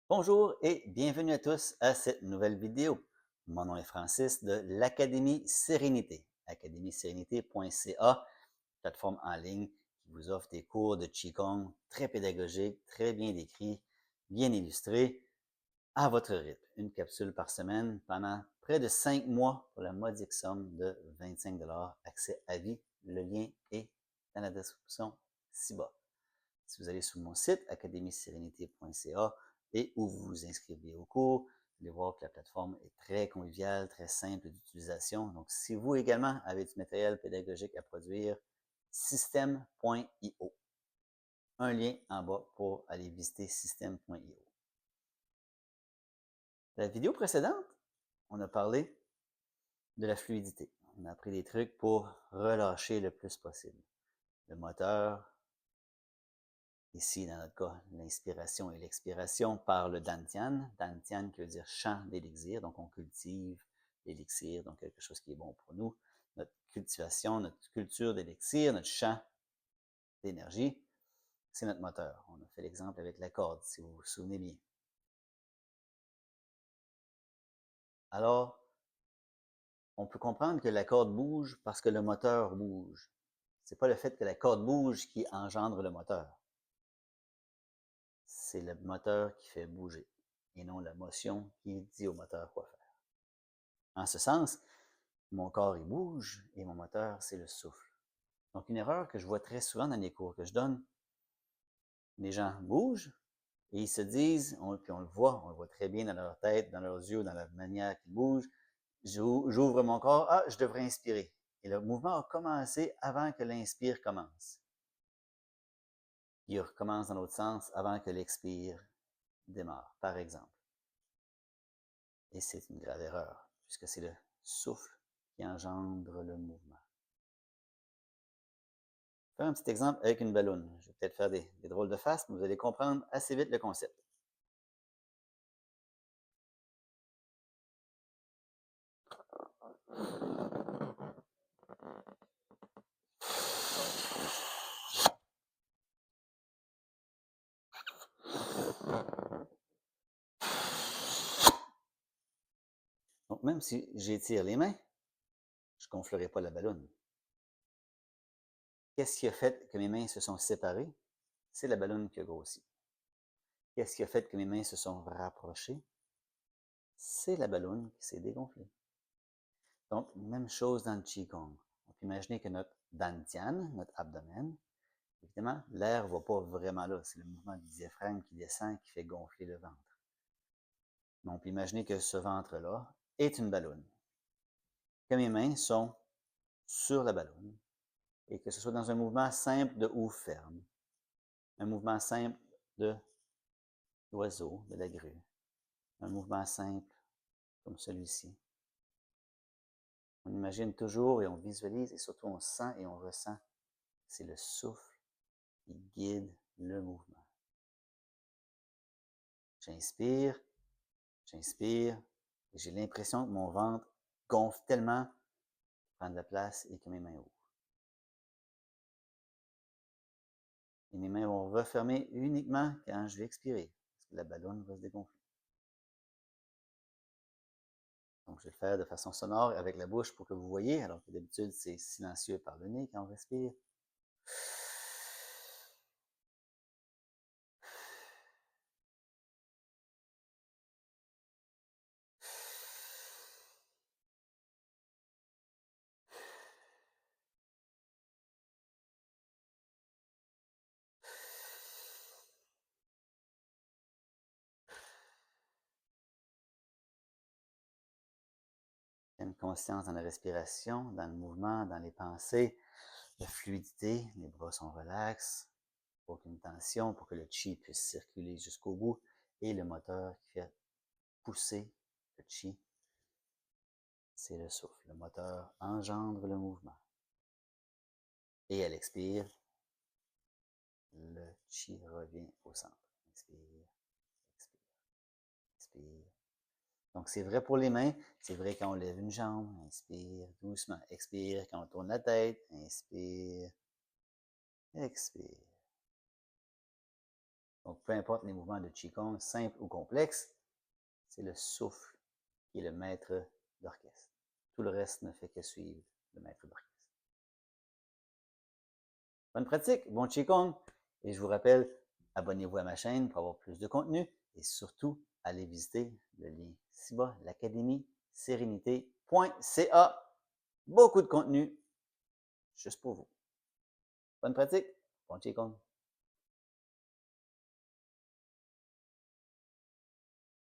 Bonjour et bienvenue à tous à cette nouvelle vidéo. Mon nom est Francis de l'Académie Sérénité, académiesérénité.ca, plateforme en ligne qui vous offre des cours de Qigong très pédagogiques, très bien décrits, bien illustrés, à votre rythme. Une capsule par semaine pendant près de 5 mois pour la modique somme de 25 accès à vie. Le lien est dans la description ci-bas. Si vous allez sur mon site académiesérénité.ca et où vous vous inscrivez au cours, vous allez voir que la plateforme est très conviviale, très simple d'utilisation. Donc, si vous également avez du matériel pédagogique à produire, système.io. Un lien en bas pour aller visiter système.io. La vidéo précédente, on a parlé de la fluidité. On a appris des trucs pour relâcher le plus possible. Le moteur, ici, dans notre cas, l'inspiration et l'expiration par le dantian. Dantian qui veut dire champ d'élixir, donc on cultive l'élixir, donc quelque chose qui est bon pour nous. Notre cultivation, notre culture d'élixir, notre champ d'énergie, c'est notre moteur. On a fait l'exemple avec la corde, si vous vous souvenez bien. Alors, on peut comprendre que la corde bouge parce que le moteur bouge. C'est pas le fait que la corde bouge qui engendre le moteur. C'est le moteur qui fait bouger et non la motion qui dit au moteur quoi faire. En ce sens, mon corps, il bouge et mon moteur, c'est le souffle. Donc, une erreur que je vois très souvent dans les cours que je donne, les gens bougent et ils se disent, puis on le voit très bien dans leur tête, dans leurs yeux, dans la manière qu'ils bougent, j'ouvre mon corps, je devrais inspirer. Et le mouvement a commencé avant que l'inspire commence. Il recommence dans l'autre sens avant que l'expire démarre, par exemple. Et c'est une grave erreur, puisque c'est le souffle qui engendre le mouvement. Faire un petit exemple avec une balloune. Je vais peut-être faire des drôles de faces, mais vous allez comprendre assez vite le concept. Donc, même si j'étire les mains, je ne gonflerai pas la balloune. Qu'est-ce qui a fait que mes mains se sont séparées? C'est la balloune qui a grossi. Qu'est-ce qui a fait que mes mains se sont rapprochées? C'est la balloune qui s'est dégonflée. Donc, même chose dans le Qigong. On peut imaginer que notre dantian, notre abdomen, évidemment, l'air ne va pas vraiment là. C'est le mouvement du diaphragme qui descend qui fait gonfler le ventre. Mais on peut imaginer que ce ventre-là est une balloune. Que mes mains sont sur la balloune et que ce soit dans un mouvement simple de ou ferme, un mouvement simple de l'oiseau, de la grue, un mouvement simple comme celui-ci. On imagine toujours et on visualise et surtout on sent et on ressent. C'est le souffle qui guide le mouvement. J'inspire, j'inspire et j'ai l'impression que mon ventre gonfle tellement, prend de la place et que mes mains ouvrent. Et mes mains vont refermer uniquement quand je vais expirer, parce que la ballonne va se dégonfler. Donc, je vais le faire de façon sonore avec la bouche pour que vous voyez, alors que d'habitude, c'est silencieux par le nez quand on respire. Une conscience dans la respiration, dans le mouvement, dans les pensées, la fluidité, les bras sont relax, aucune tension pour que le chi puisse circuler jusqu'au bout et le moteur qui fait pousser le chi, c'est le souffle. Le moteur engendre le mouvement. Et elle expire, le chi revient au centre. Inspire, expire, expire. Donc, c'est vrai pour les mains, c'est vrai quand on lève une jambe, inspire doucement, expire quand on tourne la tête, inspire, expire. Donc, peu importe les mouvements de Qigong, simples ou complexes, c'est le souffle qui est le maître d'orchestre. Tout le reste ne fait que suivre le maître d'orchestre. Bonne pratique, bon Qigong, et je vous rappelle, abonnez-vous à ma chaîne pour avoir plus de contenu, et surtout, allez visiter le lien ci-bas, l'académie sérénité.ca. Beaucoup de contenu juste pour vous. Bonne pratique, bon Qigong.